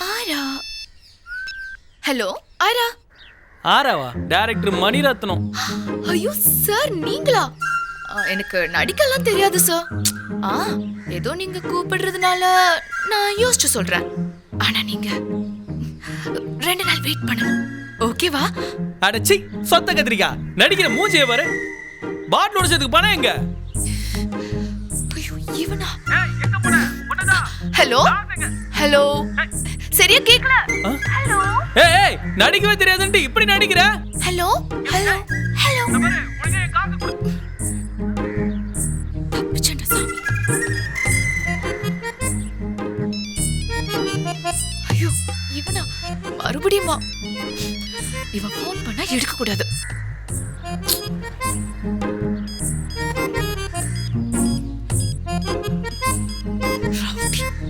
ஆரா. ஹலோ ஆரா. ஆராவா? டைரக்டர் மணிரத்னம். ஐயோ சார், நீங்களா? எனக்கு நடிக்கலாம் தெரியாது சார். ஏதோ நீங்க கூப்பிடுறதுனால நான் யோசிச்சு சொல்றேன். ஆனா நீங்க 2 நாள் வெயிட் பண்ணணும். ஓகேவா? அடச்சி சொத்த கத்திரிக்கா, நடிக்கிற மூஞ்சியை பாரு. பாட்டில் உடைச்சதுக்கு பணம் எங்க? ஐயோ இவனா? ஹலோ ஹலோ, சரியா கேக்கல. ஹலோ ஏய், நடிக்கவே தெரியாதுன்ட்டு இப்படி நடிக்கிற? Hello hello hello. தப்பிச்சேன்டா சாமி. ஐயோ இவனா? மறுபடியுமா? இவன் போன் பண்ணா எடுக்க கூடாது.